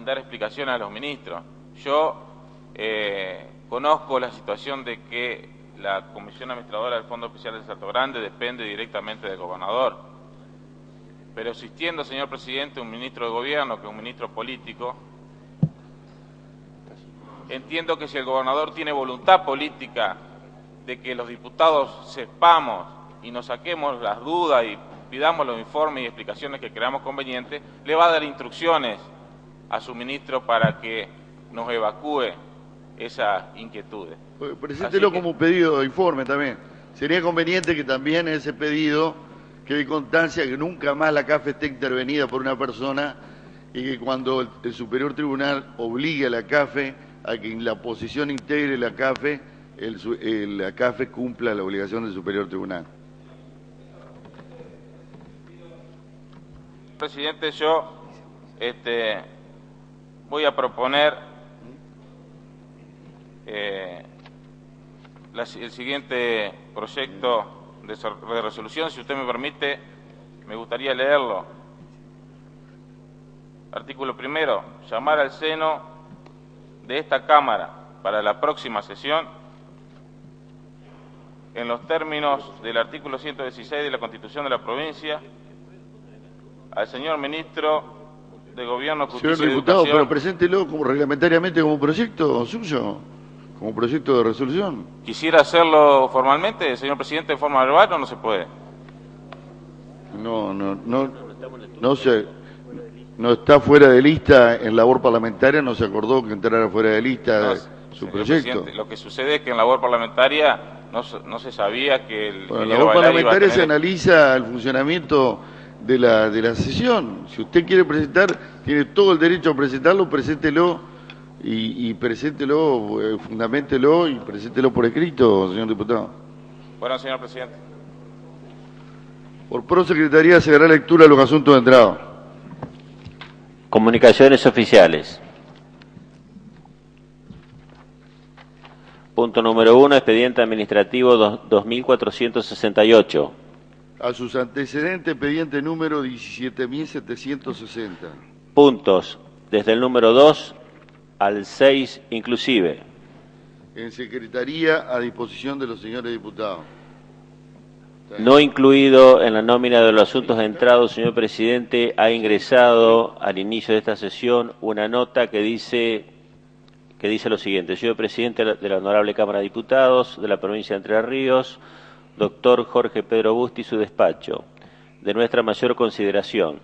dar explicaciones a los ministros. Yo conozco la situación de que la Comisión Administradora del Fondo Especial de Salto Grande depende directamente del gobernador. Pero existiendo, señor presidente, un ministro de gobierno, que es un ministro político, entiendo que si el gobernador tiene voluntad política de que los diputados sepamos y nos saquemos las dudas y pidamos los informes y explicaciones que creamos convenientes, le va a dar instrucciones a su ministro para que nos evacúe esas inquietudes. Preséntelo como un pedido de informe también. Sería conveniente que también en ese pedido quede constancia que nunca más la CAFE esté intervenida por una persona y que cuando el Superior Tribunal obligue a la CAFE a que en la oposición integre la CAFE, la CAFE cumpla la obligación del Superior Tribunal. Presidente, yo voy a proponer el siguiente proyecto de resolución. Si usted me permite, me gustaría leerlo. Artículo primero: llamar al seno de esta Cámara para la próxima sesión, en los términos del artículo 116 de la Constitución de la provincia, al señor ministro de Gobierno, Justicia Señor y diputado, Educación. pero preséntelo como reglamentariamente como proyecto suyo, como proyecto de resolución. Quisiera hacerlo formalmente, señor presidente, de forma verbal, o no se puede. No está fuera de lista en labor parlamentaria, no se acordó que entrara fuera de lista su proyecto. Lo que sucede es que en labor parlamentaria no se sabía que el Bueno, en ingeniero labor Bailari iba a parlamentaria se tener... analiza el funcionamiento de la sesión. Si usted quiere presentar, tiene todo el derecho a presentarlo, preséntelo y preséntelo, fundamentelo y preséntelo por escrito, señor diputado. Bueno, señor presidente. Por prosecretaría se dará lectura de los asuntos de entrada. Comunicaciones oficiales. Punto número 1, expediente administrativo 2468. A sus antecedentes, expediente número 17.760. Puntos desde el número 2 al 6 inclusive. En secretaría a disposición de los señores diputados. No incluido en la nómina de los asuntos entrados, señor presidente, ha ingresado al inicio de esta sesión una nota que dice lo siguiente: señor presidente de la Honorable Cámara de Diputados de la provincia de Entre Ríos, doctor Jorge Pedro Busti y su despacho, de nuestra mayor consideración.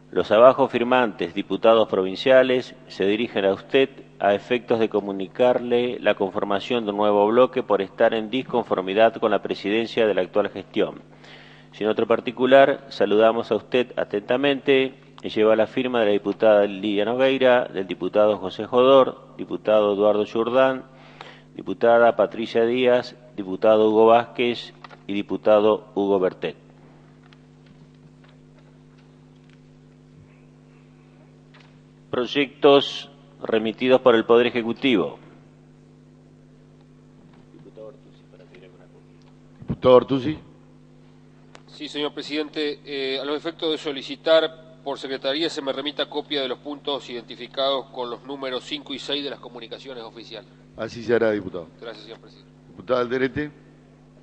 Los abajo firmantes, diputados provinciales, se dirigen a usted a efectos de comunicarle la conformación de un nuevo bloque por estar en disconformidad con la presidencia de la actual gestión. Sin otro particular, saludamos a usted atentamente y lleva la firma de la diputada Lidia Nogueira, del diputado José Jodor, diputado Eduardo Jordán, diputada Patricia Díaz, diputado Hugo Vázquez y diputado Hugo Bertet. Proyectos remitidos por el Poder Ejecutivo. Diputado Artusi. Sí, señor presidente. A los efectos de solicitar por secretaría se me remita copia de los puntos identificados con los números 5 y 6 de las comunicaciones oficiales. Así se hará, diputado. Gracias, señor presidente. Diputada Alderete.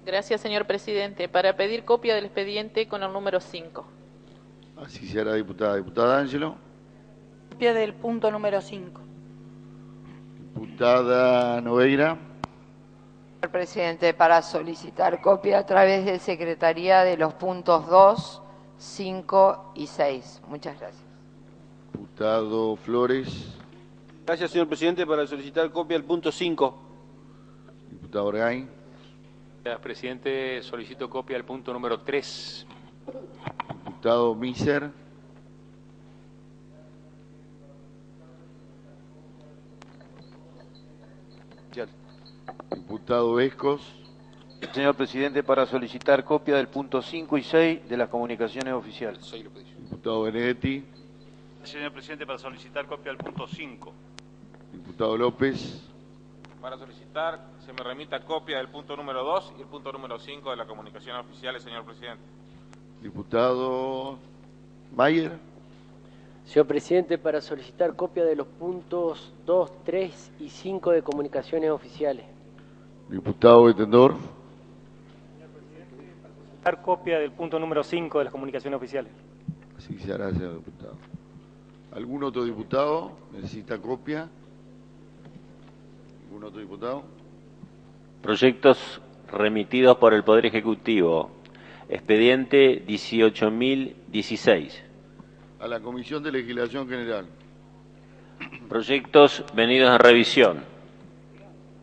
Gracias, señor presidente. Para pedir copia del expediente con el número 5. Así se hará, diputada. Diputada Ángelo. Copia del punto número 5. Diputada Nogueira. Señor presidente, para solicitar copia a través de secretaría de los puntos 2, 5 y 6. Muchas gracias. Diputado Flores. Gracias, señor presidente, para solicitar copia del punto 5. Diputado Orgay. Gracias, presidente. Solicito copia del punto número 3. Diputado Miser. Diputado Vescos. Señor presidente, para solicitar copia del punto 5 y 6 de las comunicaciones oficiales. Diputado Benedetti. Señor presidente, para solicitar copia del punto 5. Diputado López. Para solicitar, se me remita copia del punto número 2 y el punto número 5 de las comunicaciones oficiales, señor presidente. Diputado Mayer. Señor presidente, para solicitar copia de los puntos 2, 3 y 5 de comunicaciones oficiales. Diputado Betendor. Dar copia del punto número 5 de las comunicaciones oficiales. Así se hará, señor diputado. ¿Algún otro diputado necesita copia? ¿Algún otro diputado? Proyectos remitidos por el Poder Ejecutivo. Expediente 18.016. A la Comisión de Legislación General. Proyectos venidos en revisión.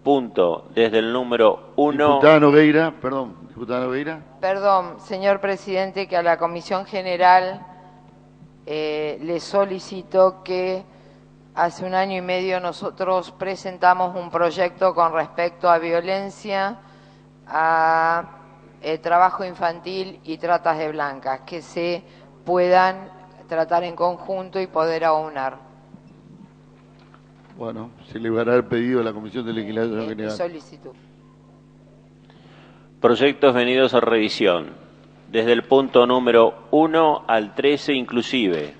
Punto. Desde el número 1. Diputada Nogueira, perdón. Diputada Nogueira. Perdón, señor presidente, que a la Comisión General le solicito que hace 1 año y medio nosotros presentamos un proyecto con respecto a violencia, a trabajo infantil y tratas de blancas, que se puedan tratar en conjunto y poder aunar. Bueno, se elevará el pedido a la Comisión de Legislación General. Solicitud. Proyectos venidos a revisión. Desde el punto número 1 al 13 inclusive.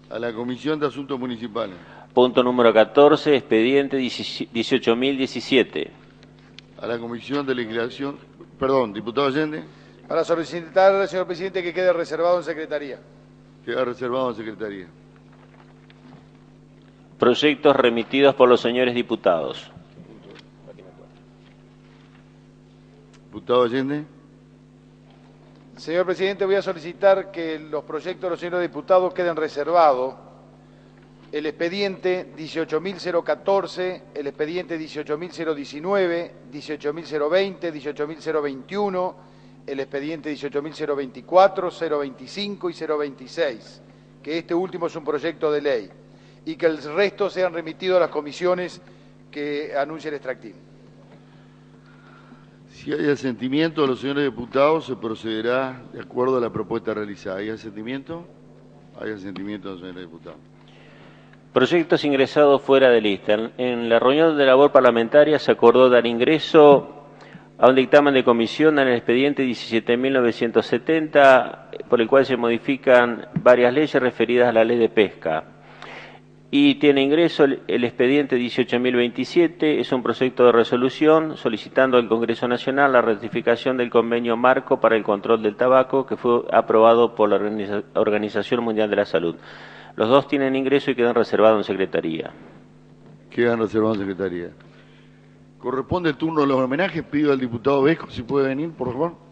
A la Comisión de Asuntos Municipales. Punto número 14, expediente 18.017. A la Comisión de Legislación... Perdón, diputado Allende. Para solicitar, señor presidente, que quede reservado en Secretaría. Queda reservado en Secretaría. Proyectos remitidos por los señores diputados. Diputado Allende. Señor presidente, voy a solicitar que los proyectos de los señores diputados queden reservados. El expediente 18.014, el expediente 18.019, 18.020, 18.021, el expediente 18.024, 025 y 026, que este último es un proyecto de ley, y que el resto sean remitidos a las comisiones que anuncia el extractivo. Si hay asentimiento de los señores diputados, se procederá de acuerdo a la propuesta realizada. ¿Hay asentimiento? Hay asentimiento de los señores diputados. Proyectos ingresados fuera de lista. En la reunión de labor parlamentaria se acordó dar ingreso a un dictamen de comisión en el expediente 17.970, por el cual se modifican varias leyes referidas a la ley de pesca. Y tiene ingreso el expediente 18.027, es un proyecto de resolución solicitando al Congreso Nacional la ratificación del convenio marco para el control del tabaco que fue aprobado por la Organización Mundial de la Salud. Los dos tienen ingreso y quedan reservados en Secretaría. Quedan reservados en Secretaría. Corresponde el turno de los homenajes. Pido al diputado Vesco si puede venir, por favor.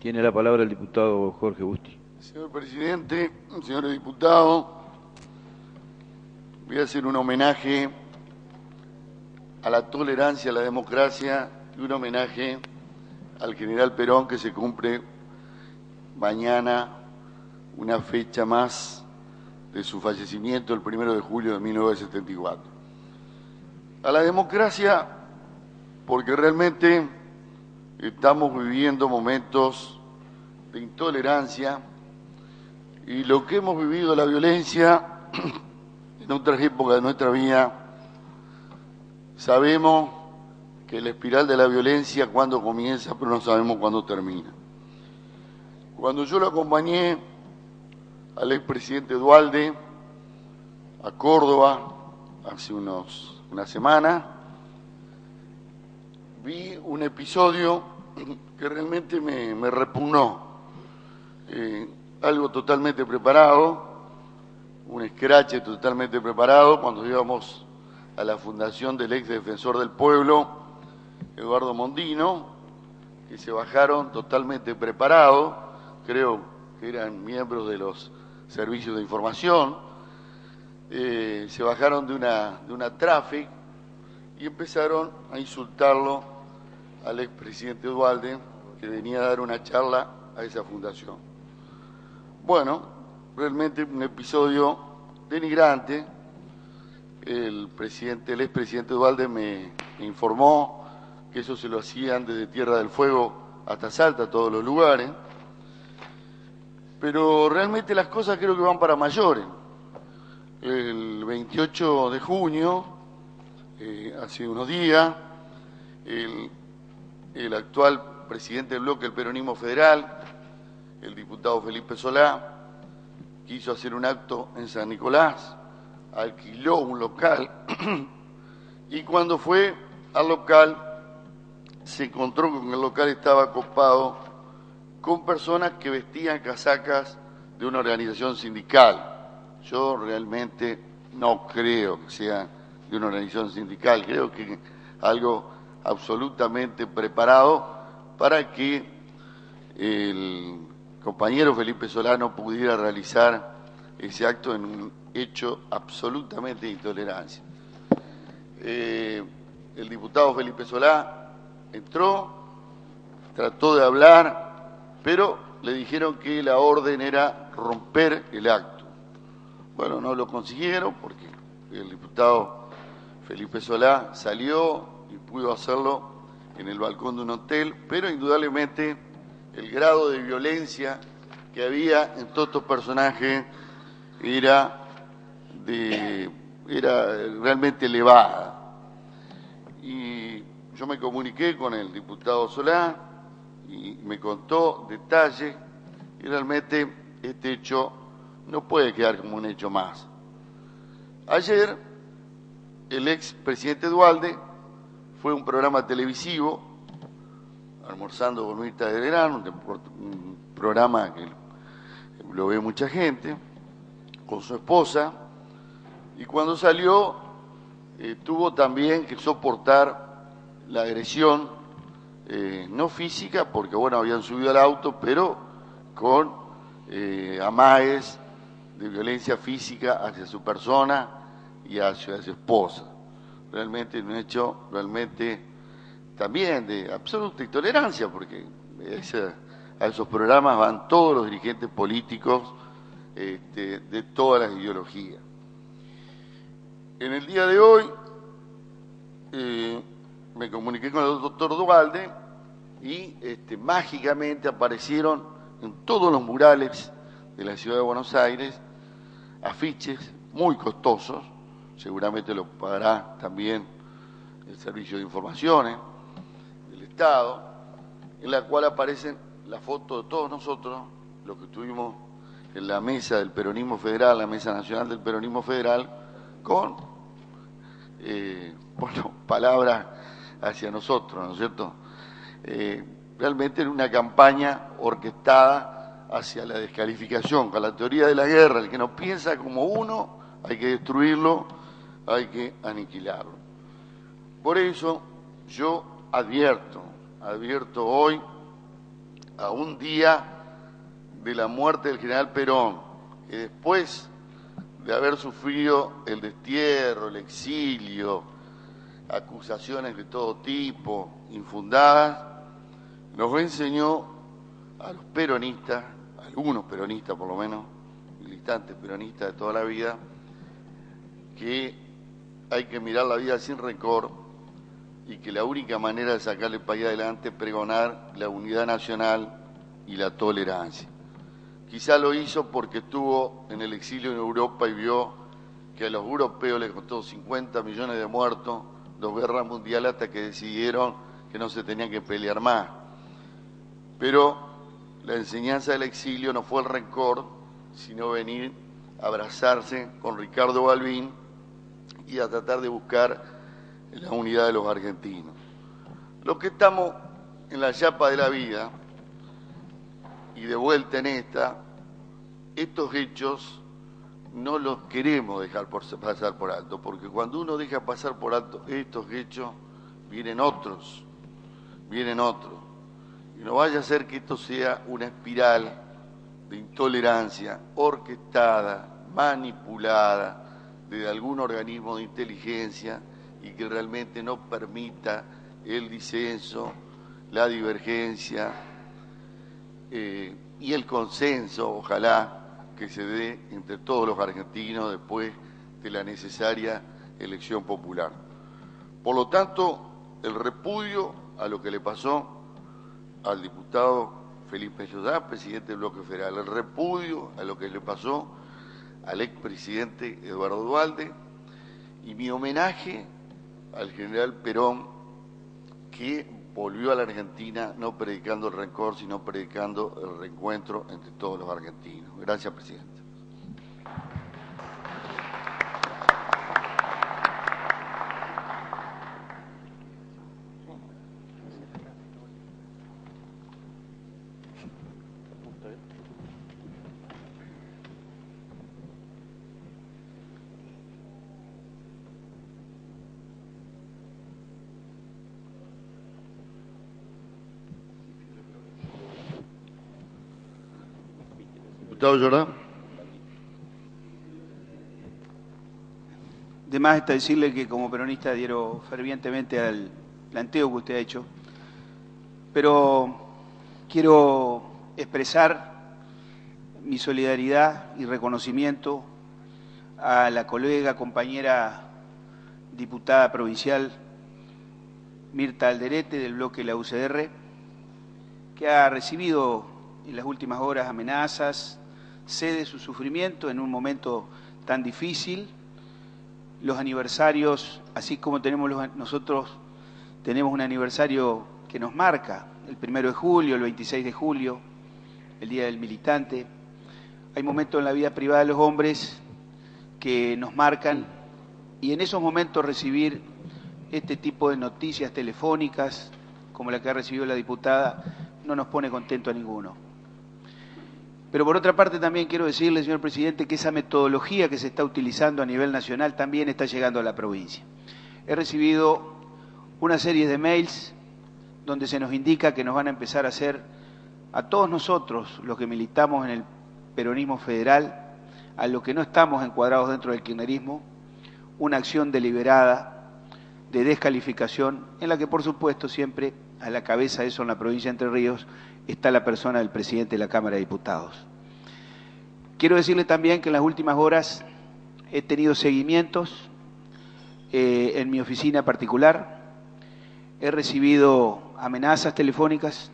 Tiene la palabra el diputado Jorge Busti. Señor presidente, señores diputados, voy a hacer un homenaje a la tolerancia, a la democracia y un homenaje al general Perón, que se cumple mañana una fecha más de su fallecimiento, el 1 de julio de 1974. A la democracia, porque realmente estamos viviendo momentos de intolerancia y lo que hemos vivido, la violencia, en otras épocas de nuestra vida, sabemos que la espiral de la violencia cuando comienza, pero no sabemos cuándo termina. Cuando yo lo acompañé al expresidente Duhalde a Córdoba hace una semana, vi un episodio que realmente me repugnó. Algo totalmente preparado, un escrache totalmente preparado, cuando íbamos a la fundación del ex defensor del pueblo, Eduardo Mondino, que se bajaron totalmente preparados, creo que eran miembros de los servicios de información, se bajaron de una traffic y empezaron a insultarlo al expresidente Duhalde, que venía a dar una charla a esa fundación. Bueno, realmente un episodio denigrante. El expresidente Duhalde me informó que eso se lo hacían desde Tierra del Fuego hasta Salta, a todos los lugares, pero realmente las cosas creo que van para mayores. El 28 de junio, hace unos días, el actual presidente del bloque del Peronismo Federal, el diputado Felipe Solá, quiso hacer un acto en San Nicolás, alquiló un local y cuando fue al local se encontró con que el local estaba copado con personas que vestían casacas de una organización sindical. Yo realmente no creo que sea de una organización sindical, creo que algo absolutamente preparado para que el compañero Felipe Solá no pudiera realizar ese acto en un hecho absolutamente de intolerancia. El diputado Felipe Solá entró, trató de hablar, pero le dijeron que la orden era romper el acto. Bueno, no lo consiguieron porque el diputado Felipe Solá salió y pudo hacerlo en el balcón de un hotel, pero indudablemente el grado de violencia que había en todos estos personajes era realmente elevada. Y yo me comuniqué con el diputado Solá y me contó detalles y realmente este hecho no puede quedar como un hecho más. Ayer el expresidente Duhalde fue a un programa televisivo, Almorzando con Mirta de Verano, un programa que lo ve mucha gente, con su esposa, y cuando salió tuvo también que soportar la agresión, no física, porque bueno, habían subido al auto, pero con amagues de violencia física hacia su persona y hacia su esposa. Realmente un hecho realmente también de absoluta intolerancia, porque a esos programas van todos los dirigentes políticos de todas las ideologías. En el día de hoy me comuniqué con el doctor Duhalde y mágicamente aparecieron en todos los murales de la ciudad de Buenos Aires afiches muy costosos, seguramente lo pagará también el Servicio de Informaciones del Estado, en la cual aparecen las fotos de todos nosotros, los que estuvimos en la mesa del Peronismo Federal, la Mesa Nacional del Peronismo Federal, con palabras hacia nosotros, ¿no es cierto? Realmente en una campaña orquestada hacia la descalificación, con la teoría de la guerra, el que no piensa como uno, hay que destruirlo, hay que aniquilarlo. Por eso yo advierto hoy, a un día de la muerte del general Perón, que después de haber sufrido el destierro, el exilio, acusaciones de todo tipo, infundadas, nos enseñó a los peronistas, algunos peronistas por lo menos, militantes peronistas de toda la vida, que hay que mirar la vida sin rencor y que la única manera de sacarle el país adelante es pregonar la unidad nacional y la tolerancia. Quizá lo hizo porque estuvo en el exilio en Europa y vio que a los europeos les costó 50 millones de muertos, 2 guerras mundiales, hasta que decidieron que no se tenían que pelear más. Pero la enseñanza del exilio no fue el rencor, sino venir a abrazarse con Ricardo Balbín y a tratar de buscar la unidad de los argentinos. Los que estamos en la chapa de la vida y de vuelta en estos hechos no los queremos dejar pasar por alto, porque cuando uno deja pasar por alto estos hechos, vienen otros, y no vaya a ser que esto sea una espiral de intolerancia orquestada, manipulada de algún organismo de inteligencia y que realmente no permita el disenso, la divergencia y el consenso, ojalá, que se dé entre todos los argentinos después de la necesaria elección popular. Por lo tanto, el repudio a lo que le pasó al diputado Felipe Llodá, presidente del Bloque Federal, el repudio a lo que le pasó al expresidente Eduardo Duhalde y mi homenaje al general Perón, que volvió a la Argentina no predicando el rencor, sino predicando el reencuentro entre todos los argentinos. Gracias, presidente. Diputado Llorá. De más está decirle que como peronista adhiero fervientemente al planteo que usted ha hecho, pero quiero expresar mi solidaridad y reconocimiento a la colega, compañera diputada provincial Mirta Alderete del bloque de la UCR, que ha recibido en las últimas horas amenazas, cede su sufrimiento en un momento tan difícil. Los aniversarios, así como nosotros tenemos un aniversario que nos marca, el 1 de julio, el 26 de julio, el Día del Militante. Hay momentos en la vida privada de los hombres que nos marcan y en esos momentos recibir este tipo de noticias telefónicas, como la que ha recibido la diputada, no nos pone contento a ninguno. Pero por otra parte también quiero decirle, señor presidente, que esa metodología que se está utilizando a nivel nacional también está llegando a la provincia. He recibido una serie de mails donde se nos indica que nos van a empezar a hacer, a todos nosotros, los que militamos en el peronismo federal, a los que no estamos encuadrados dentro del kirchnerismo, una acción deliberada de descalificación, en la que por supuesto siempre a la cabeza de eso en la provincia de Entre Ríos está la persona del presidente de la Cámara de Diputados. Quiero decirle también que en las últimas horas he tenido seguimientos en mi oficina particular, he recibido amenazas telefónicas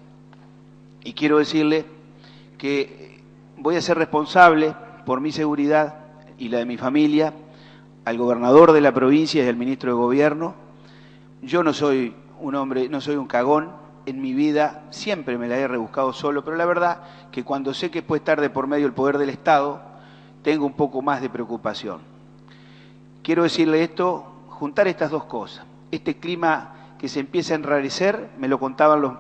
y quiero decirle que voy a ser responsable por mi seguridad y la de mi familia al gobernador de la provincia y al ministro de Gobierno. Yo no soy un hombre, no soy un cagón. En mi vida siempre me la he rebuscado solo, pero la verdad que cuando sé que puede estar de por medio el poder del Estado, tengo un poco más de preocupación. Quiero decirle esto, juntar estas dos cosas. Este clima que se empieza a enrarecer, me lo contaban los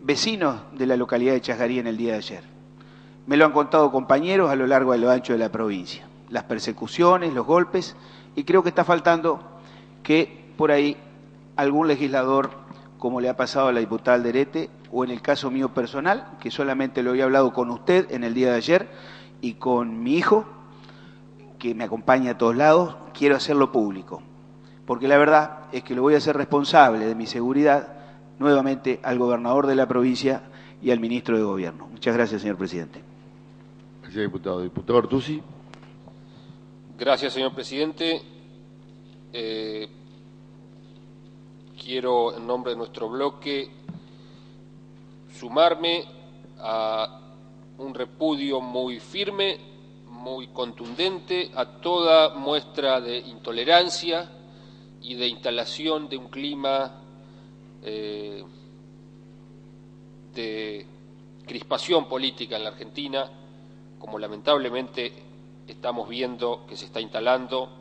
vecinos de la localidad de Chasgarí en el día de ayer. Me lo han contado compañeros a lo largo y a lo ancho de la provincia. Las persecuciones, los golpes, y creo que está faltando que por ahí algún legislador, como le ha pasado a la diputada Alderete, o en el caso mío personal, que solamente lo había hablado con usted en el día de ayer, y con mi hijo, que me acompaña a todos lados, quiero hacerlo público. Porque la verdad es que lo voy a hacer responsable de mi seguridad nuevamente al gobernador de la provincia y al ministro de Gobierno. Muchas gracias, señor presidente. Gracias, diputado. Diputado Artusi. Gracias, señor presidente. Quiero, en nombre de nuestro bloque, sumarme a un repudio muy firme, muy contundente a toda muestra de intolerancia y de instalación de un clima de crispación política en la Argentina, como lamentablemente estamos viendo que se está instalando,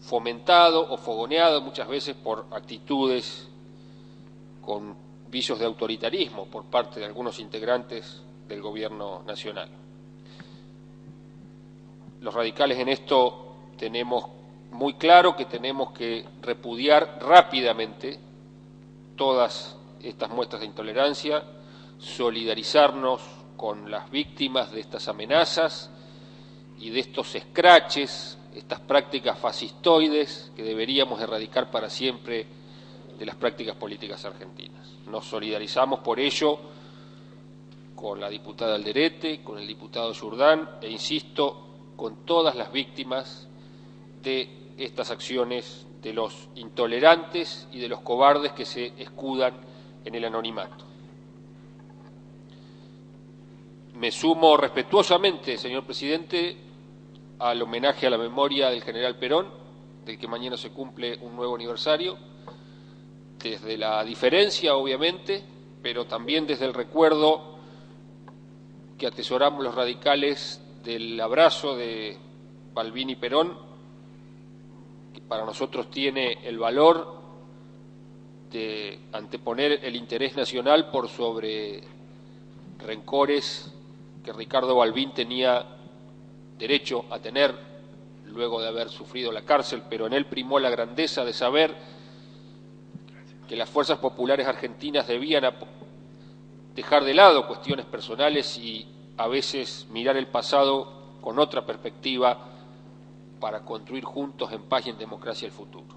fomentado o fogoneado muchas veces por actitudes con visos de autoritarismo por parte de algunos integrantes del Gobierno Nacional. Los radicales en esto tenemos muy claro que tenemos que repudiar rápidamente todas estas muestras de intolerancia, solidarizarnos con las víctimas de estas amenazas y de estos escraches, estas prácticas fascistoides que deberíamos erradicar para siempre de las prácticas políticas argentinas. Nos solidarizamos por ello con la diputada Alderete, con el diputado Jourdán e, insisto, con todas las víctimas de estas acciones de los intolerantes y de los cobardes que se escudan en el anonimato. Me sumo respetuosamente, señor presidente, al homenaje a la memoria del general Perón, del que mañana se cumple un nuevo aniversario, desde la diferencia, obviamente, pero también desde el recuerdo que atesoramos los radicales del abrazo de Balbín y Perón, que para nosotros tiene el valor de anteponer el interés nacional por sobre rencores que Ricardo Balbín tenía derecho a tener luego de haber sufrido la cárcel, pero en él primó la grandeza de saber que las fuerzas populares argentinas debían dejar de lado cuestiones personales y a veces mirar el pasado con otra perspectiva para construir juntos en paz y en democracia el futuro.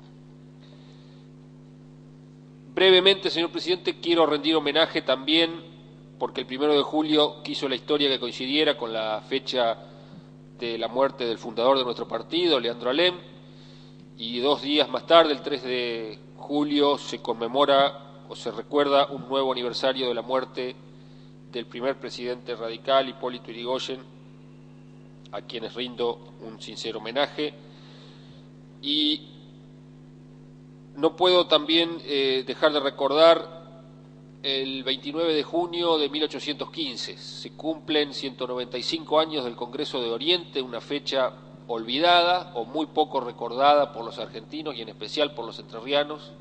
Brevemente, señor presidente, quiero rendir homenaje también, porque el 1 de julio quiso la historia que coincidiera con la fecha de la muerte del fundador de nuestro partido, Leandro Alem, y 2 días más tarde, el 3 de julio, se conmemora o se recuerda un nuevo aniversario de la muerte del primer presidente radical, Hipólito Yrigoyen, a quienes rindo un sincero homenaje. Y no puedo también dejar de recordar el 29 de junio de 1815. Se cumplen 195 años del Congreso de Oriente, una fecha olvidada o muy poco recordada por los argentinos y en especial por los entrerrianos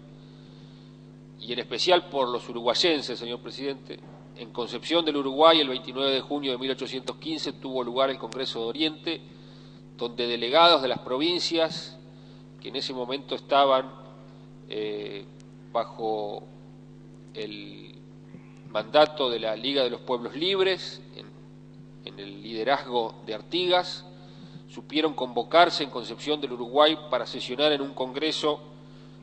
y en especial por los uruguayenses, señor presidente. En Concepción del Uruguay, el 29 de junio de 1815, tuvo lugar el Congreso de Oriente, donde delegados de las provincias, que en ese momento estaban bajo el mandato de la Liga de los Pueblos Libres, en el liderazgo de Artigas, supieron convocarse en Concepción del Uruguay para sesionar en un congreso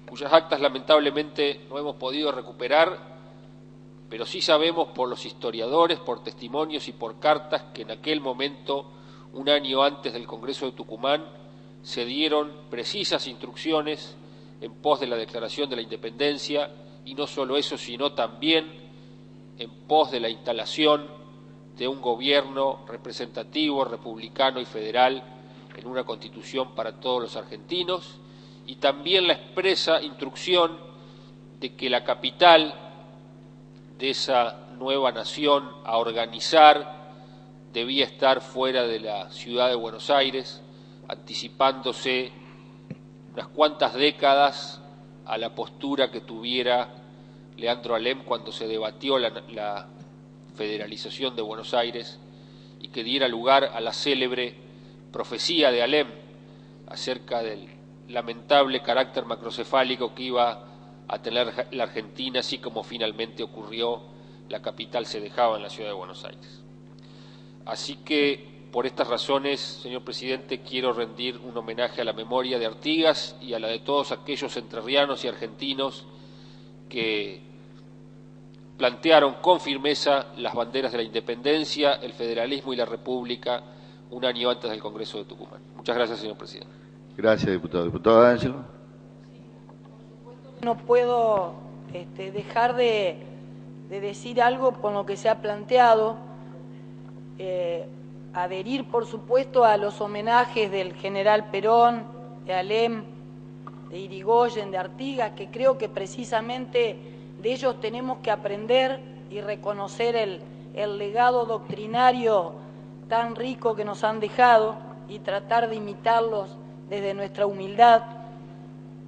cuyas actas lamentablemente no hemos podido recuperar, pero sí sabemos por los historiadores, por testimonios y por cartas que en aquel momento, un año antes del Congreso de Tucumán, se dieron precisas instrucciones en pos de la Declaración de la Independencia, y no solo eso, sino también en pos de la instalación de un gobierno representativo, republicano y federal en una constitución para todos los argentinos, y también la expresa instrucción de que la capital de esa nueva nación a organizar debía estar fuera de la ciudad de Buenos Aires, anticipándose unas cuantas décadas a la postura que tuviera Leandro Alem cuando se debatió la federalización de Buenos Aires y que diera lugar a la célebre profecía de Alem acerca del lamentable carácter macrocefálico que iba a tener la Argentina, así como finalmente ocurrió, la capital se dejaba en la ciudad de Buenos Aires. Así que, por estas razones, señor presidente, quiero rendir un homenaje a la memoria de Artigas y a la de todos aquellos entrerrianos y argentinos que plantearon con firmeza las banderas de la independencia, el federalismo y la república un año antes del Congreso de Tucumán. Muchas gracias, señor presidente. Gracias, diputado. Diputado D'Angelo. No puedo dejar de decir algo con lo que se ha planteado, adherir, por supuesto, a los homenajes del general Perón, de Alem, de Irigoyen, de Artigas, que creo que precisamente de ellos tenemos que aprender y reconocer el legado doctrinario tan rico que nos han dejado y tratar de imitarlos desde nuestra humildad,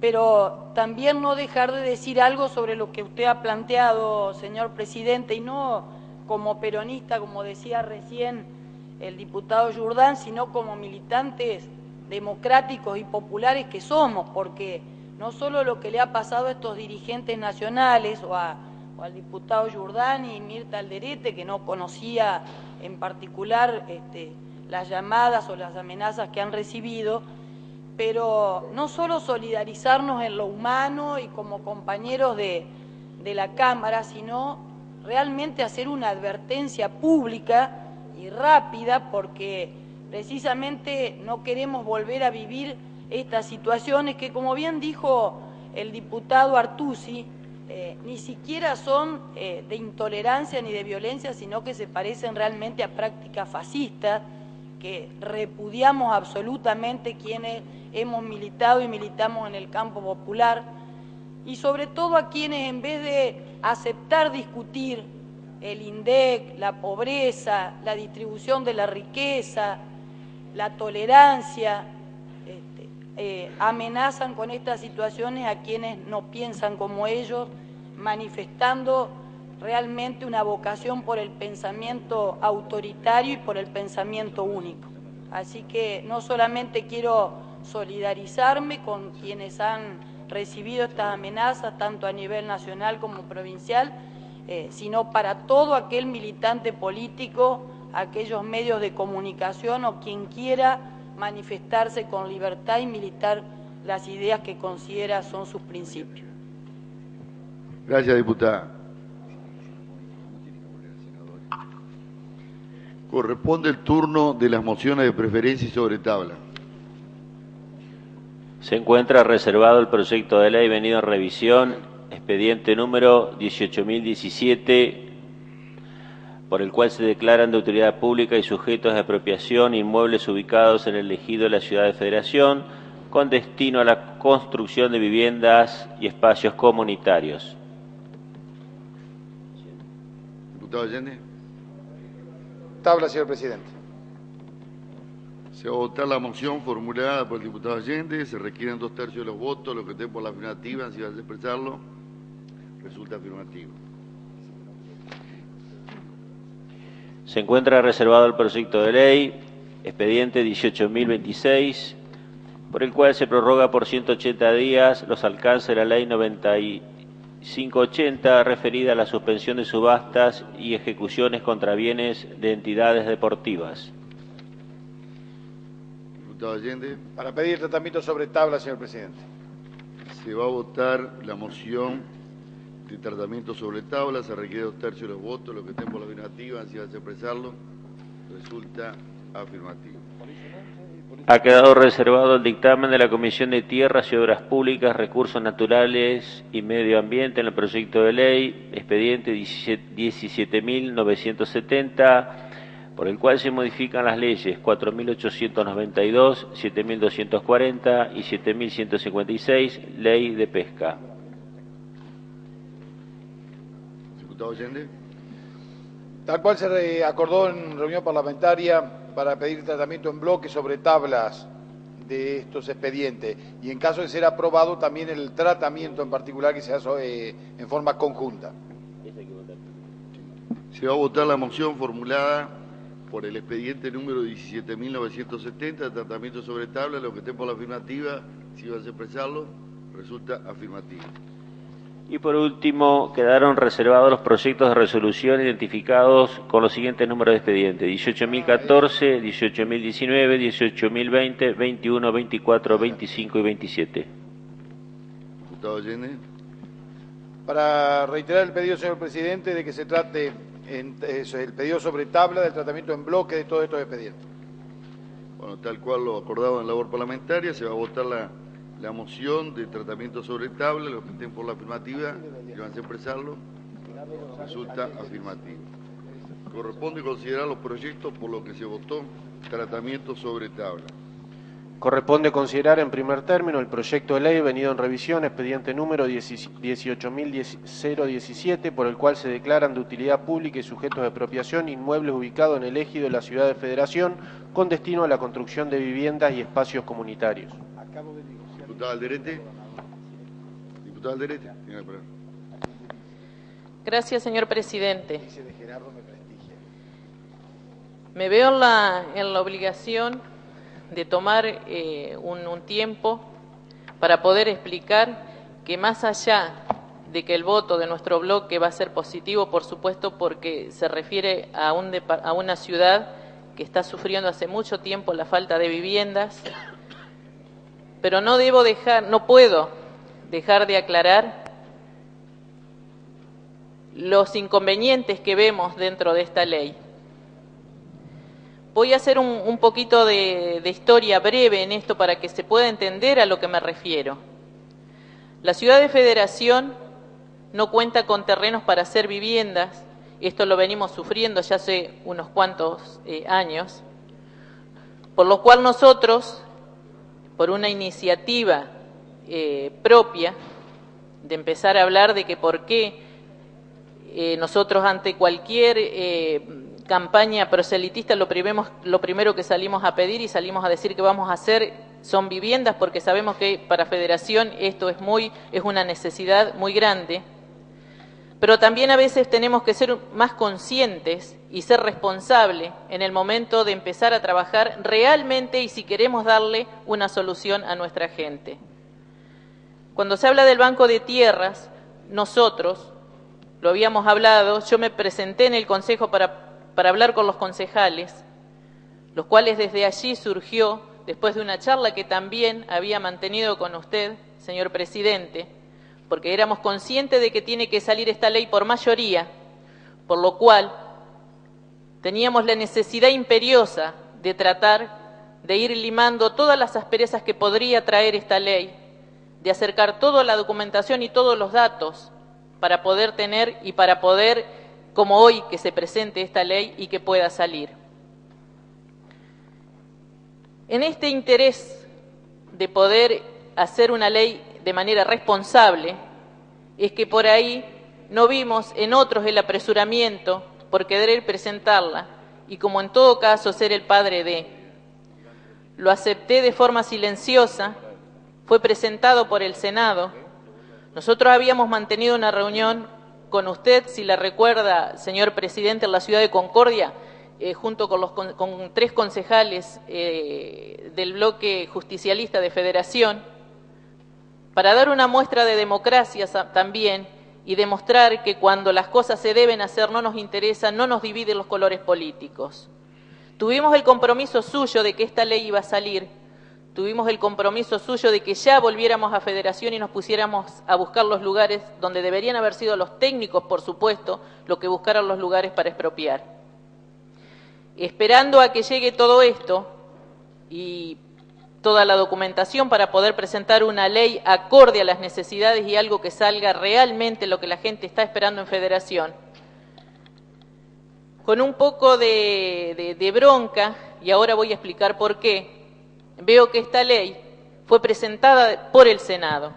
pero también no dejar de decir algo sobre lo que usted ha planteado, señor presidente, y no como peronista, como decía recién el diputado Jordán, sino como militantes democráticos y populares que somos, porque no solo lo que le ha pasado a estos dirigentes nacionales o al diputado Jordán y Mirta Alderete, que no conocía en particular las llamadas o las amenazas que han recibido, pero no solo solidarizarnos en lo humano y como compañeros de la Cámara, sino realmente hacer una advertencia pública y rápida, porque precisamente no queremos volver a vivir estas situaciones que, como bien dijo el diputado Artusi, ni siquiera son de intolerancia ni de violencia, sino que se parecen realmente a prácticas fascistas que repudiamos absolutamente quienes hemos militado y militamos en el campo popular, y sobre todo a quienes, en vez de aceptar discutir el INDEC, la pobreza, la distribución de la riqueza, la tolerancia, amenazan con estas situaciones a quienes no piensan como ellos, manifestando realmente una vocación por el pensamiento autoritario y por el pensamiento único. Así que no solamente quiero solidarizarme con quienes han recibido estas amenazas, tanto a nivel nacional como provincial, sino para todo aquel militante político, aquellos medios de comunicación o quien quiera manifestarse con libertad y militar las ideas que considera son sus principios. Gracias, diputada. Corresponde el turno de las mociones de preferencia y sobre tabla. Se encuentra reservado el proyecto de ley venido en revisión, expediente número 18.017, por el cual se declaran de utilidad pública y sujetos de apropiación inmuebles ubicados en el ejido de la Ciudad de Federación, con destino a la construcción de viviendas y espacios comunitarios. Diputado Allende. Tabla, señor presidente. Se va a votar la moción formulada por el diputado Allende. Se requieren 2/3 de los votos. Los que estén por la afirmativa, si vas a expresarlo, resulta afirmativo. Se encuentra reservado el proyecto de ley, expediente 18.026, por el cual se prorroga por 180 días los alcances de la ley 9580, referida a la suspensión de subastas y ejecuciones contra bienes de entidades deportivas. Diputado Allende. Para pedir tratamiento sobre tabla, señor presidente. Se va a votar la moción de tratamiento sobre tabla. Se requiere 2/3 de los votos. Los que estén por la afirmativa, si vas a expresarlo, resulta afirmativo. Ha quedado reservado el dictamen de la Comisión de Tierras y Obras Públicas, Recursos Naturales y Medio Ambiente en el proyecto de ley, expediente 17.970, por el cual se modifican las leyes 4.892, 7.240 y 7.156, Ley de Pesca. Diputado Allende. Tal cual se acordó en reunión parlamentaria para pedir tratamiento en bloque sobre tablas de estos expedientes y en caso de ser aprobado también el tratamiento en particular que se hace en forma conjunta. Se va a votar la moción formulada por el expediente número 17.970 de tratamiento sobre tabla. Los que estén por la afirmativa, si vas a expresarlo, resulta afirmativo. Y por último, quedaron reservados los proyectos de resolución identificados con los siguientes números de expediente: 18.014, 18.019, 18.020, 21, 24, 25 y 27. Diputado Allende. Para reiterar el pedido, señor presidente, de que se trate el pedido sobre tabla del tratamiento en bloque de todos estos expedientes. Bueno, tal cual lo acordado en labor parlamentaria, se va a votar la moción de tratamiento sobre tabla. Los que estén por la afirmativa, si van a expresarlo, resulta afirmativo. Corresponde considerar los proyectos por los que se votó tratamiento sobre tabla. Corresponde considerar en primer término el proyecto de ley venido en revisión, expediente número 18.017, por el cual se declaran de utilidad pública y sujetos de apropiación inmuebles ubicados en el ejido de la Ciudad de Federación con destino a la construcción de viviendas y espacios comunitarios. Diputado Alderete. Diputado Alderete, tiene la palabra. Gracias, señor presidente. Me veo en la obligación de tomar un tiempo para poder explicar que más allá de que el voto de nuestro bloque va a ser positivo, por supuesto, porque se refiere a una ciudad que está sufriendo hace mucho tiempo la falta de viviendas, pero no puedo dejar de aclarar los inconvenientes que vemos dentro de esta ley. Voy a hacer un poquito de historia breve en esto para que se pueda entender a lo que me refiero. La Ciudad de Federación no cuenta con terrenos para hacer viviendas. Esto lo venimos sufriendo ya hace unos cuantos años, por lo cual nosotros, por una iniciativa propia, de empezar a hablar de que por qué nosotros ante cualquier campaña proselitista lo primero que salimos a pedir y salimos a decir que vamos a hacer son viviendas, porque sabemos que para Federación esto es una necesidad muy grande, pero también a veces tenemos que ser más conscientes y ser responsables en el momento de empezar a trabajar realmente y si queremos darle una solución a nuestra gente. Cuando se habla del Banco de Tierras, nosotros lo habíamos hablado, yo me presenté en el Consejo para hablar con los concejales, los cuales desde allí surgió, después de una charla que también había mantenido con usted, señor presidente, porque éramos conscientes de que tiene que salir esta ley por mayoría, por lo cual teníamos la necesidad imperiosa de tratar de ir limando todas las asperezas que podría traer esta ley, de acercar toda la documentación y todos los datos para poder tener y para poder, como hoy, que se presente esta ley y que pueda salir. En este interés de poder hacer una ley de manera responsable, es que por ahí no vimos en otros el apresuramiento por querer presentarla y como en todo caso ser el padre de. Lo acepté de forma silenciosa, fue presentado por el Senado. Nosotros habíamos mantenido una reunión con usted, si la recuerda, señor presidente, en la ciudad de Concordia, junto con 3 concejales del bloque justicialista de Federación, para dar una muestra de democracia también y demostrar que cuando las cosas se deben hacer no nos interesan, no nos dividen los colores políticos. Tuvimos el compromiso suyo de que esta ley iba a salir, tuvimos el compromiso suyo de que ya volviéramos a Federación y nos pusiéramos a buscar los lugares donde deberían haber sido los técnicos, por supuesto, los que buscaran los lugares para expropiar. Esperando a que llegue todo esto y toda la documentación para poder presentar una ley acorde a las necesidades y algo que salga realmente lo que la gente está esperando en Federación, con un poco de bronca, y ahora voy a explicar por qué, veo que esta ley fue presentada por el Senado.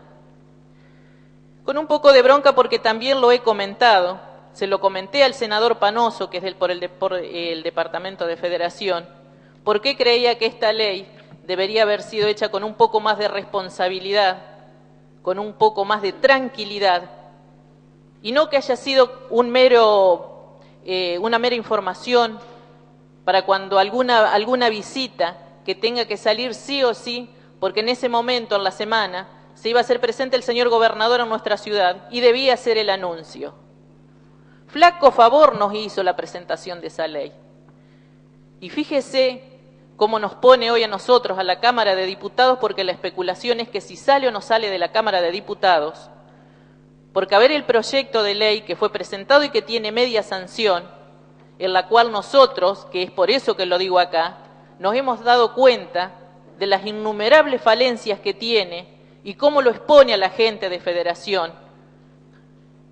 Con un poco de bronca porque también lo he comentado, se lo comenté al senador Panoso, que es por el Departamento de Federación, por qué creía que esta ley debería haber sido hecha con un poco más de responsabilidad, con un poco más de tranquilidad, y no que haya sido una mera información para cuando alguna visita que tenga que salir sí o sí, porque en ese momento, en la semana, se iba a hacer presente el señor gobernador en nuestra ciudad y debía hacer el anuncio. Flaco favor nos hizo la presentación de esa ley. Y fíjese cómo nos pone hoy a nosotros, a la Cámara de Diputados, porque la especulación es que si sale o no sale de la Cámara de Diputados, porque a ver el proyecto de ley que fue presentado y que tiene media sanción, en la cual nosotros, que es por eso que lo digo acá, nos hemos dado cuenta de las innumerables falencias que tiene y cómo lo expone a la gente de Federación,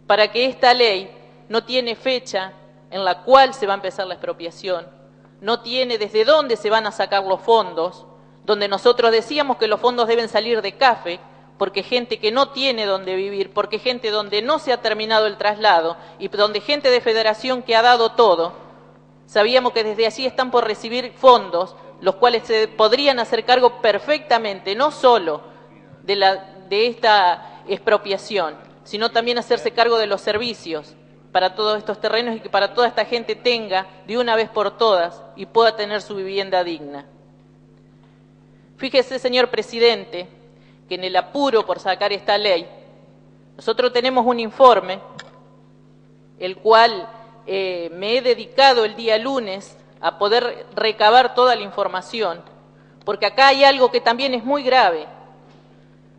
para que esta ley no tiene fecha en la cual se va a empezar la expropiación, no tiene desde dónde se van a sacar los fondos, donde nosotros decíamos que los fondos deben salir de CAFE, porque gente que no tiene dónde vivir, porque gente donde no se ha terminado el traslado y donde gente de Federación que ha dado todo, sabíamos que desde allí están por recibir fondos, los cuales se podrían hacer cargo perfectamente, no solo de esta expropiación, sino también hacerse cargo de los servicios para todos estos terrenos y que para toda esta gente tenga de una vez por todas y pueda tener su vivienda digna. Fíjese, señor presidente, que en el apuro por sacar esta ley, nosotros tenemos un informe, el cual me he dedicado el día lunes a poder recabar toda la información, porque acá hay algo que también es muy grave.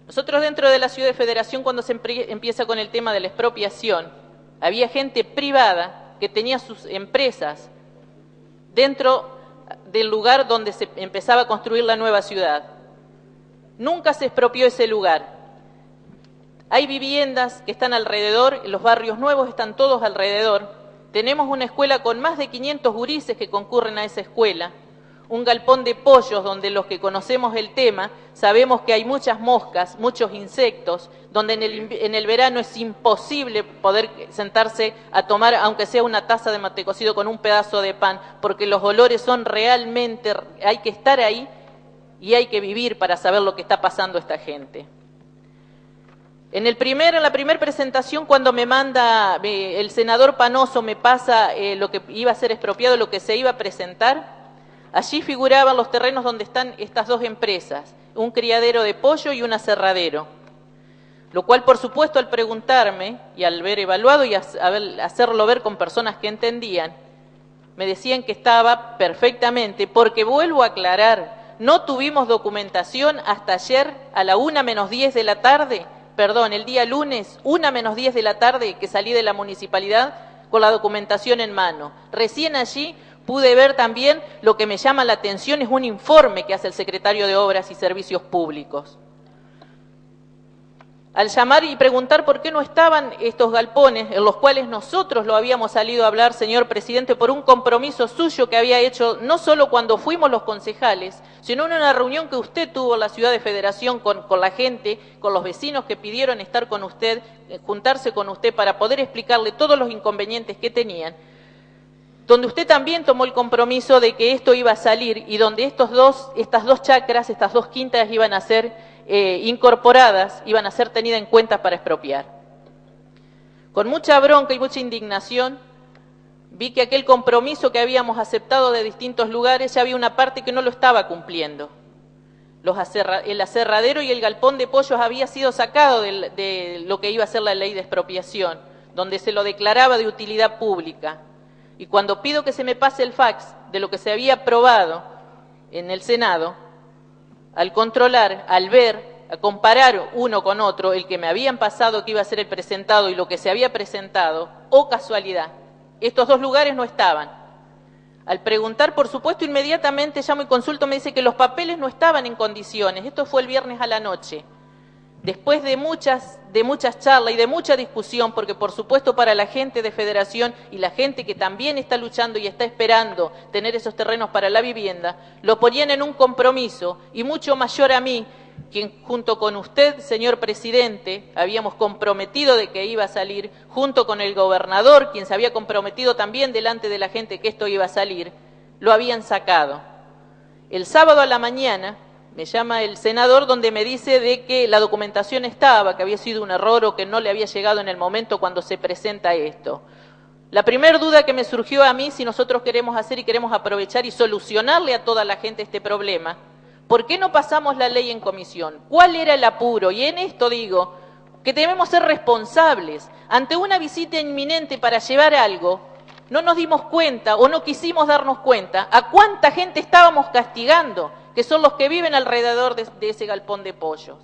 Nosotros dentro de la ciudad de Federación, cuando se empieza con el tema de la expropiación, había gente privada que tenía sus empresas dentro del lugar donde se empezaba a construir la nueva ciudad. Nunca se expropió ese lugar. Hay viviendas que están alrededor, los barrios nuevos están todos alrededor. Tenemos una escuela con más de 500 gurises que concurren a esa escuela. Un galpón de pollos donde los que conocemos el tema sabemos que hay muchas moscas, muchos insectos, donde en el verano es imposible poder sentarse a tomar, aunque sea una taza de mate cocido con un pedazo de pan, porque los olores son realmente, hay que estar ahí y hay que vivir para saber lo que está pasando esta gente. En la primera presentación, cuando me manda el senador Panoso, me pasa lo que iba a ser expropiado, lo que se iba a presentar. Allí figuraban los terrenos donde están estas dos empresas, un criadero de pollo y un aserradero. Lo cual, por supuesto, al preguntarme y al ver evaluado y hacerlo ver con personas que entendían, me decían que estaba perfectamente, porque vuelvo a aclarar, no tuvimos documentación hasta ayer a la 1:10 de la tarde, perdón, el día lunes, 1:10 de la tarde que salí de la municipalidad con la documentación en mano. Recién allí pude ver también lo que me llama la atención, es un informe que hace el secretario de Obras y Servicios Públicos. Al llamar y preguntar por qué no estaban estos galpones, en los cuales nosotros lo habíamos salido a hablar, señor presidente, por un compromiso suyo que había hecho no solo cuando fuimos los concejales, sino en una reunión que usted tuvo en la ciudad de Federación con la gente, con los vecinos que pidieron estar con usted, juntarse con usted para poder explicarle todos los inconvenientes que tenían, donde usted también tomó el compromiso de que esto iba a salir y donde estas dos chacras, estas dos quintas iban a ser incorporadas, iban a ser tenidas en cuenta para expropiar. Con mucha bronca y mucha indignación, vi que aquel compromiso que habíamos aceptado de distintos lugares, ya había una parte que no lo estaba cumpliendo. El aserradero y el galpón de pollos había sido sacado de lo que iba a ser la ley de expropiación, donde se lo declaraba de utilidad pública. Y cuando pido que se me pase el fax de lo que se había aprobado en el Senado, al controlar, al ver, a comparar uno con otro, el que me habían pasado que iba a ser el presentado y lo que se había presentado, oh casualidad, estos dos lugares no estaban. Al preguntar, por supuesto, inmediatamente llamo y consulto, me dice que los papeles no estaban en condiciones. Esto fue el viernes a la noche. Después de muchas charlas y de mucha discusión, porque por supuesto para la gente de Federación y la gente que también está luchando y está esperando tener esos terrenos para la vivienda, lo ponían en un compromiso y mucho mayor a mí, quien junto con usted, señor presidente, habíamos comprometido de que iba a salir, junto con el gobernador, quien se había comprometido también delante de la gente que esto iba a salir, lo habían sacado. El sábado a la mañana me llama el senador donde me dice de que la documentación estaba, que había sido un error o que no le había llegado en el momento cuando se presenta esto. La primera duda que me surgió a mí, si nosotros queremos hacer y queremos aprovechar y solucionarle a toda la gente este problema, ¿por qué no pasamos la ley en comisión? ¿Cuál era el apuro? Y en esto digo que debemos ser responsables. Ante una visita inminente para llevar algo, no nos dimos cuenta o no quisimos darnos cuenta a cuánta gente estábamos castigando, que son los que viven alrededor de ese galpón de pollos.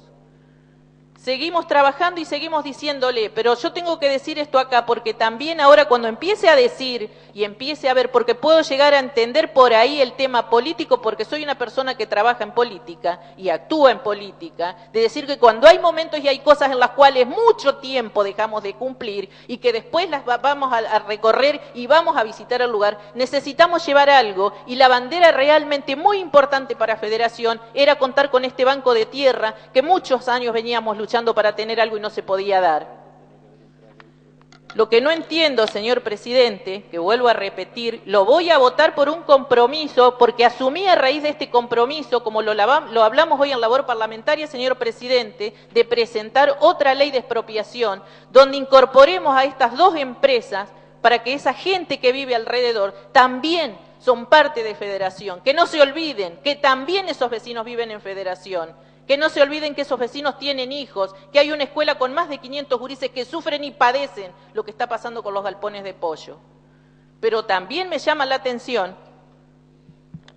Seguimos trabajando y seguimos diciéndole, pero yo tengo que decir esto acá porque también ahora cuando empiece a decir y empiece a ver, porque puedo llegar a entender por ahí el tema político, porque soy una persona que trabaja en política y actúa en política, de decir que cuando hay momentos y hay cosas en las cuales mucho tiempo dejamos de cumplir y que después las vamos a recorrer y vamos a visitar el lugar, necesitamos llevar algo y la bandera realmente muy importante para Federación era contar con este banco de tierra que muchos años veníamos luchando para tener algo y no se podía dar. Lo que no entiendo, señor presidente, que vuelvo a repetir, lo voy a votar por un compromiso, porque asumí a raíz de este compromiso, como lo hablamos hoy en labor parlamentaria, señor presidente, de presentar otra ley de expropiación, donde incorporemos a estas dos empresas para que esa gente que vive alrededor también son parte de Federación, que no se olviden que también esos vecinos viven en Federación, que no se olviden que esos vecinos tienen hijos, que hay una escuela con más de 500 gurises que sufren y padecen lo que está pasando con los galpones de pollo. Pero también me llama la atención,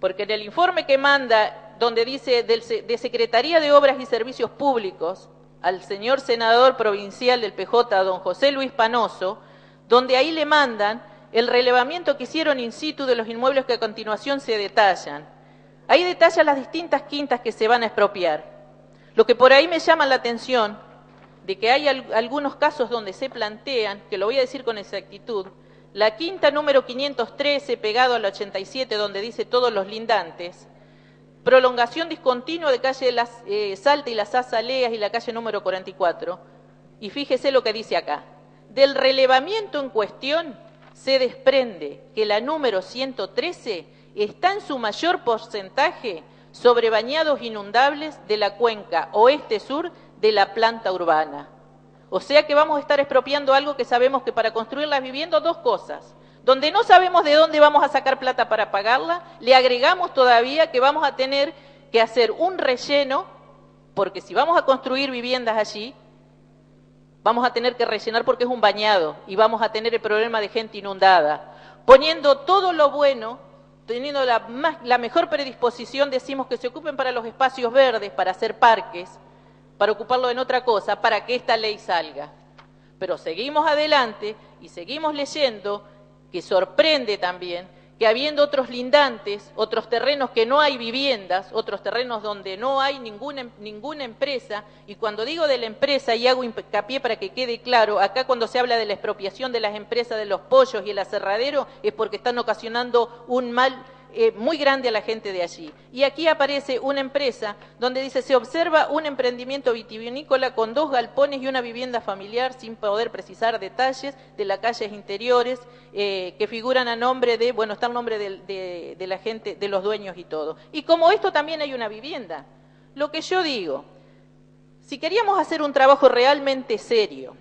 porque en el informe que manda, donde dice de Secretaría de Obras y Servicios Públicos, al señor senador provincial del PJ, don José Luis Panoso, donde ahí le mandan el relevamiento que hicieron in situ de los inmuebles que a continuación se detallan. Ahí detalla las distintas quintas que se van a expropiar. Lo que por ahí me llama la atención, de que hay algunos casos donde se plantean, que lo voy a decir con exactitud, la quinta número 513 pegado al 87 donde dice todos los lindantes, prolongación discontinua de calle Salta y las Azaleas y la calle número 44. Y fíjese lo que dice acá. Del relevamiento en cuestión se desprende que la número 113 está en su mayor porcentaje sobre bañados inundables de la cuenca oeste-sur de la planta urbana. O sea que vamos a estar expropiando algo que sabemos que para construir las viviendas, dos cosas. Donde no sabemos de dónde vamos a sacar plata para pagarla, le agregamos todavía que vamos a tener que hacer un relleno, porque si vamos a construir viviendas allí, vamos a tener que rellenar porque es un bañado y vamos a tener el problema de gente inundada. Poniendo todo lo bueno, teniendo la mejor predisposición, decimos que se ocupen para los espacios verdes, para hacer parques, para ocuparlo en otra cosa, para que esta ley salga. Pero seguimos adelante y seguimos leyendo que sorprende también que habiendo otros lindantes, otros terrenos que no hay viviendas, otros terrenos donde no hay ninguna empresa, y cuando digo de la empresa y hago hincapié para que quede claro, acá cuando se habla de la expropiación de las empresas de los pollos y el aserradero es porque están ocasionando un mal muy grande a la gente de allí. Y aquí aparece una empresa donde dice, se observa un emprendimiento vitivinícola con 2 galpones y una vivienda familiar, sin poder precisar detalles de las calles interiores que figuran a nombre de, bueno, está el nombre de la gente, de los dueños y todo. Y como esto también hay una vivienda. Lo que yo digo, si queríamos hacer un trabajo realmente serio,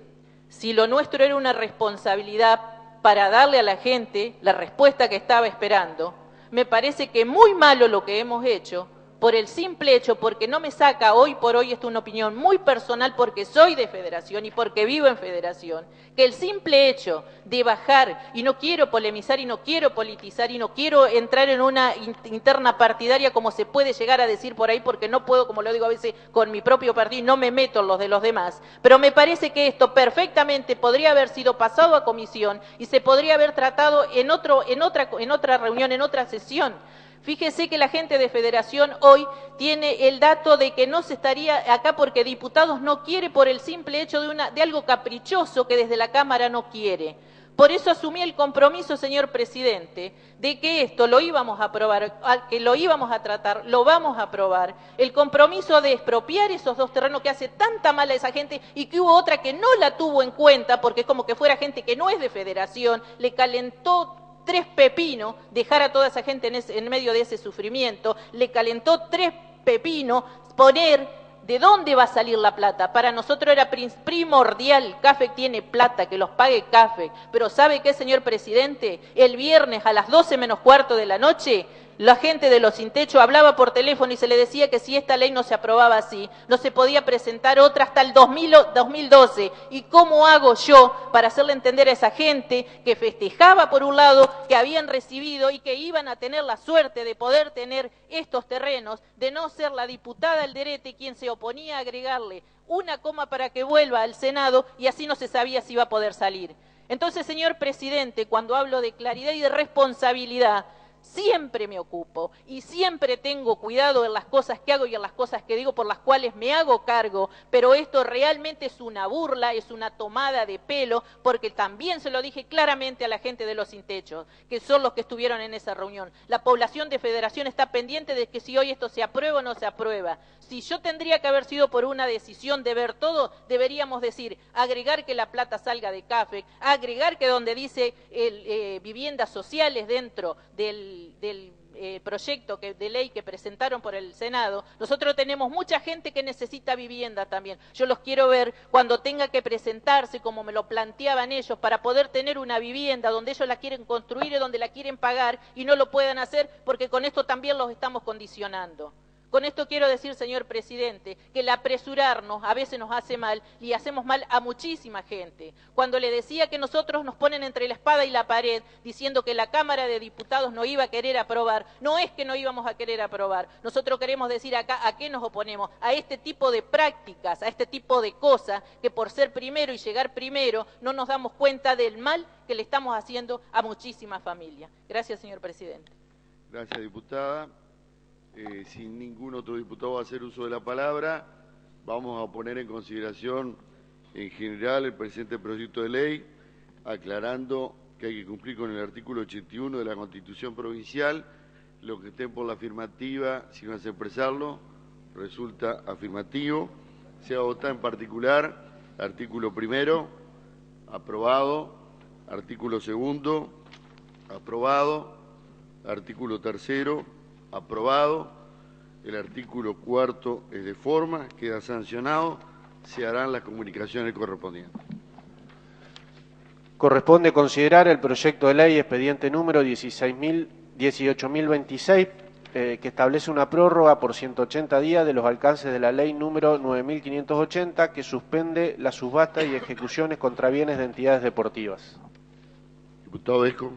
si lo nuestro era una responsabilidad para darle a la gente la respuesta que estaba esperando, me parece que muy malo lo que hemos hecho, por el simple hecho, porque no me saca hoy por hoy, esto es una opinión muy personal porque soy de Federación y porque vivo en Federación, que el simple hecho de bajar, y no quiero polemizar y no quiero politizar y no quiero entrar en una interna partidaria como se puede llegar a decir por ahí, porque no puedo, como lo digo a veces, con mi propio partido y no me meto en los de los demás, pero me parece que esto perfectamente podría haber sido pasado a comisión y se podría haber tratado en otra reunión, en otra sesión. Fíjese que la gente de Federación hoy tiene el dato de que no se estaría acá porque diputados no quiere por el simple hecho de algo caprichoso que desde la Cámara no quiere. Por eso asumí el compromiso, señor presidente, de que esto lo íbamos a aprobar, que lo íbamos a tratar, lo vamos a aprobar. El compromiso de expropiar esos 2 terrenos que hace tanta mala a esa gente y que hubo otra que no la tuvo en cuenta porque es como que fuera gente que no es de Federación, le calentó 3 pepinos, dejar a toda esa gente en medio de ese sufrimiento, le calentó 3 pepinos, poner de dónde va a salir la plata. Para nosotros era primordial, CAFEC tiene plata, que los pague CAFEC, pero ¿sabe qué, señor presidente? El viernes a las 12 menos cuarto de la noche, la gente de los sin techo hablaba por teléfono y se le decía que si esta ley no se aprobaba así, no se podía presentar otra hasta el 2012. ¿Y cómo hago yo para hacerle entender a esa gente que festejaba por un lado, que habían recibido y que iban a tener la suerte de poder tener estos terrenos, de no ser la diputada Alderete quien se oponía a agregarle una coma para que vuelva al Senado y así no se sabía si iba a poder salir? Entonces, señor presidente, cuando hablo de claridad y de responsabilidad, siempre me ocupo y siempre tengo cuidado en las cosas que hago y en las cosas que digo por las cuales me hago cargo, pero esto realmente es una burla, es una tomada de pelo, porque también se lo dije claramente a la gente de los sin techo, que son los que estuvieron en esa reunión. La población de Federación está pendiente de que si hoy esto se aprueba o no se aprueba. Si yo tendría que haber sido por una decisión de ver todo, deberíamos decir, agregar que la plata salga de CAFEC, agregar que donde dice viviendas sociales dentro del proyecto de ley que presentaron por el Senado, nosotros tenemos mucha gente que necesita vivienda también. Yo los quiero ver cuando tenga que presentarse, como me lo planteaban ellos, para poder tener una vivienda donde ellos la quieren construir y donde la quieren pagar y no lo puedan hacer porque con esto también los estamos condicionando. Con esto quiero decir, señor presidente, que el apresurarnos a veces nos hace mal y hacemos mal a muchísima gente. Cuando le decía que nosotros nos ponen entre la espada y la pared diciendo que la Cámara de Diputados no iba a querer aprobar, no es que no íbamos a querer aprobar. Nosotros queremos decir acá a qué nos oponemos, a este tipo de prácticas, a este tipo de cosas que por ser primero y llegar primero no nos damos cuenta del mal que le estamos haciendo a muchísimas familias. Gracias, señor presidente. Gracias, diputada. Si ningún otro diputado va a hacer uso de la palabra, vamos a poner en consideración en general el presente proyecto de ley, aclarando que hay que cumplir con el artículo 81 de la Constitución Provincial. Los que estén por la afirmativa, si van a expresarlo, resulta afirmativo. Se va a votar en particular artículo primero, aprobado, artículo segundo, aprobado, artículo tercero, aprobado, el artículo cuarto es de forma, queda sancionado, se harán las comunicaciones correspondientes. Corresponde considerar el proyecto de ley expediente número 18.026, que establece una prórroga por 180 días de los alcances de la ley número 9.580, que suspende la subasta y ejecuciones contra bienes de entidades deportivas. Diputado Vesco.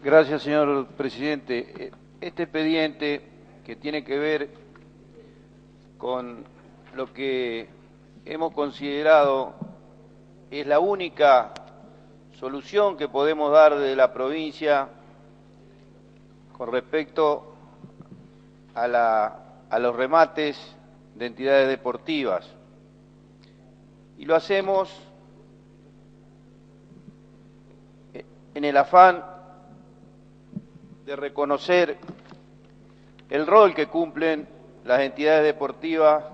Gracias, señor presidente. Este expediente, que tiene que ver con lo que hemos considerado es la única solución que podemos dar desde la provincia con respecto a los remates de entidades deportivas. Y lo hacemos en el afán de reconocer el rol que cumplen las entidades deportivas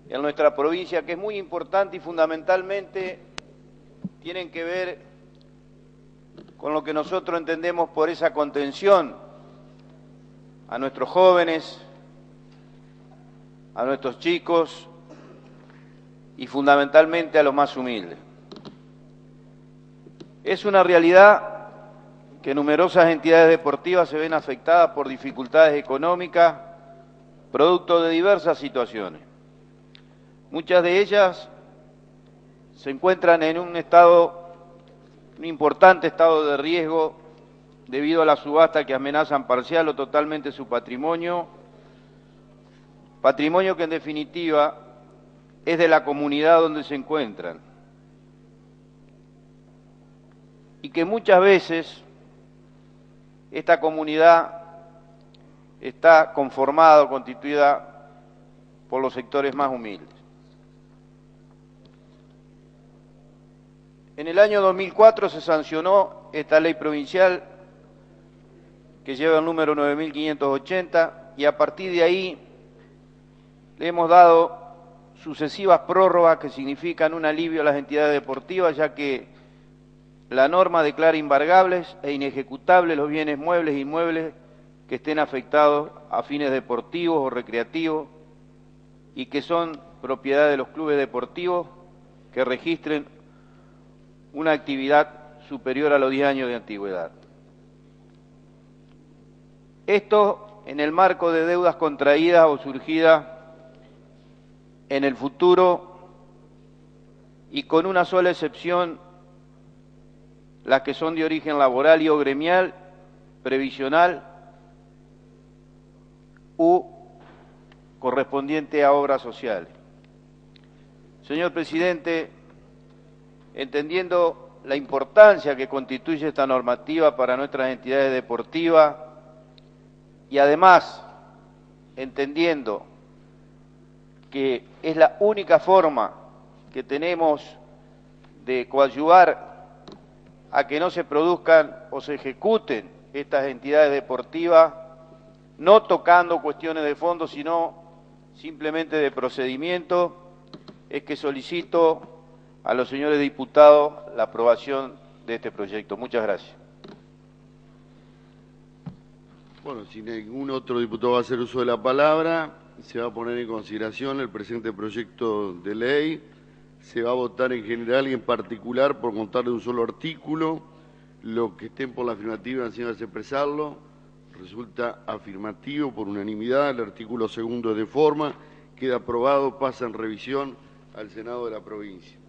en nuestra provincia, que es muy importante y fundamentalmente tienen que ver con lo que nosotros entendemos por esa contención a nuestros jóvenes, a nuestros chicos y fundamentalmente a los más humildes. Es una realidad que numerosas entidades deportivas se ven afectadas por dificultades económicas, producto de diversas situaciones. Muchas de ellas se encuentran en un importante estado de riesgo debido a la subasta que amenazan parcial o totalmente su patrimonio que en definitiva es de la comunidad donde se encuentran y que muchas veces esta comunidad está conformada o constituida por los sectores más humildes. En el año 2004 se sancionó esta ley provincial que lleva el número 9.580 y a partir de ahí le hemos dado sucesivas prórrogas que significan un alivio a las entidades deportivas, ya que la norma declara embargables e inejecutables los bienes muebles e inmuebles que estén afectados a fines deportivos o recreativos y que son propiedad de los clubes deportivos que registren una actividad superior a los 10 años de antigüedad. Esto en el marco de deudas contraídas o surgidas en el futuro y con una sola excepción, las que son de origen laboral y o gremial, previsional u correspondiente a obras sociales. Señor presidente, entendiendo la importancia que constituye esta normativa para nuestras entidades deportivas y además entendiendo que es la única forma que tenemos de coadyuvar a que no se produzcan o se ejecuten estas entidades deportivas, no tocando cuestiones de fondo, sino simplemente de procedimiento, es que solicito a los señores diputados la aprobación de este proyecto. Muchas gracias. Bueno, si ningún otro diputado va a hacer uso de la palabra, se va a poner en consideración el presente proyecto de ley. Se va a votar en general y en particular por contar de un solo artículo. Los que estén por la afirmativa, señores, expresarlo. Resulta afirmativo por unanimidad. El artículo segundo es de forma. Queda aprobado, pasa en revisión al Senado de la provincia.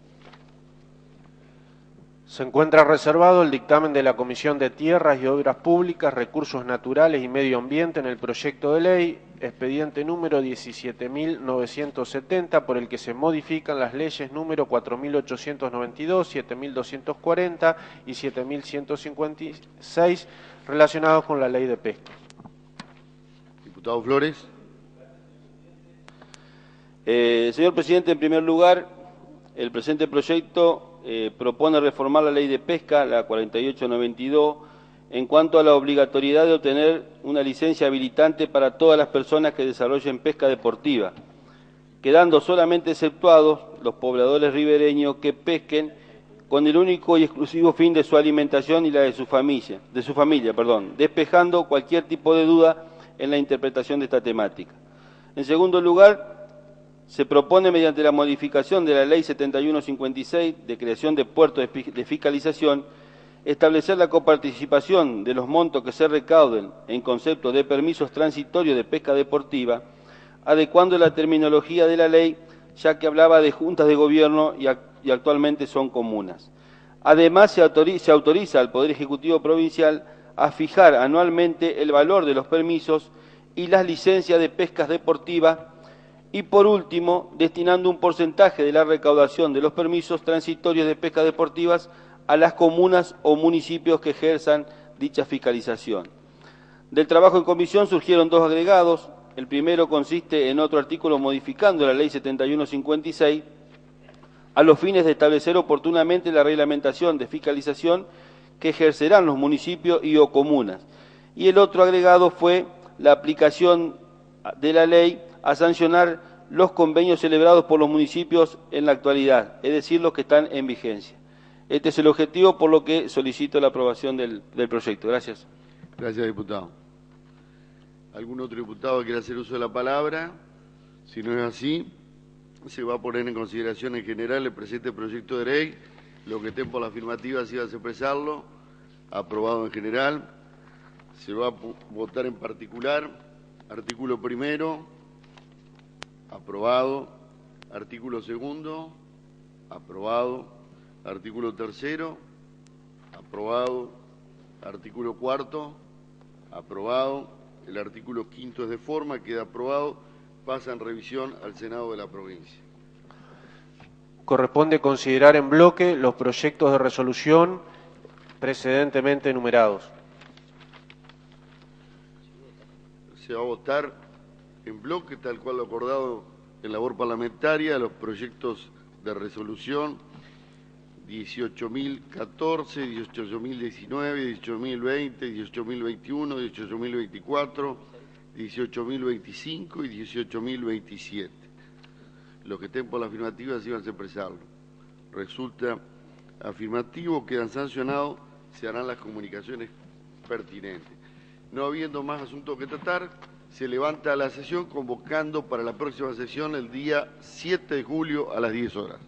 Se encuentra reservado el dictamen de la Comisión de Tierras y Obras Públicas, Recursos Naturales y Medio Ambiente en el proyecto de ley, expediente número 17.970, por el que se modifican las leyes número 4.892, 7.240 y 7.156 relacionados con la ley de pesca. Diputado Flores. Señor presidente, en primer lugar, el presente proyecto propone reformar la ley de pesca, la 4892, en cuanto a la obligatoriedad de obtener una licencia habilitante para todas las personas que desarrollen pesca deportiva, quedando solamente exceptuados los pobladores ribereños que pesquen con el único y exclusivo fin de su alimentación y la de su familia, despejando cualquier tipo de duda en la interpretación de esta temática. En segundo lugar, se propone, mediante la modificación de la Ley 7156 de creación de puertos de fiscalización, establecer la coparticipación de los montos que se recauden en concepto de permisos transitorios de pesca deportiva, adecuando la terminología de la ley, ya que hablaba de juntas de gobierno y actualmente son comunas. Además, se autoriza al Poder Ejecutivo Provincial a fijar anualmente el valor de los permisos y las licencias de pescas deportivas y, por último, destinando un porcentaje de la recaudación de los permisos transitorios de pescas deportivas a las comunas o municipios que ejerzan dicha fiscalización. Del trabajo en comisión surgieron dos agregados. El primero consiste en otro artículo modificando la Ley 7156 a los fines de establecer oportunamente la reglamentación de fiscalización que ejercerán los municipios y o comunas. Y el otro agregado fue la aplicación de la ley a sancionar los convenios celebrados por los municipios en la actualidad, es decir, los que están en vigencia. Este es el objetivo, por lo que solicito la aprobación del proyecto. Gracias. Gracias, diputado. ¿Algún otro diputado quiere hacer uso de la palabra? Si no es así, se va a poner en consideración en general el presente proyecto de ley. Lo que estén por la afirmativa, si vas a expresarlo. Aprobado en general. Se va a votar en particular. Artículo primero. Aprobado. Artículo segundo. Aprobado. Artículo tercero. Aprobado. Artículo cuarto. Aprobado. El artículo quinto es de forma, queda aprobado. Pasa en revisión al Senado de la provincia. Corresponde considerar en bloque los proyectos de resolución precedentemente enumerados. Se va a votar en bloque, tal cual lo acordado en labor parlamentaria, los proyectos de resolución 18.014, 18.019, 18.020, 18.021, 18.024, 18.025 y 18.027. Los que estén por la afirmativa sí van a expresarlo. Resulta afirmativo, quedan sancionados, se harán las comunicaciones pertinentes. No habiendo más asuntos que tratar, se levanta la sesión convocando para la próxima sesión el día 7 de julio a las 10 horas.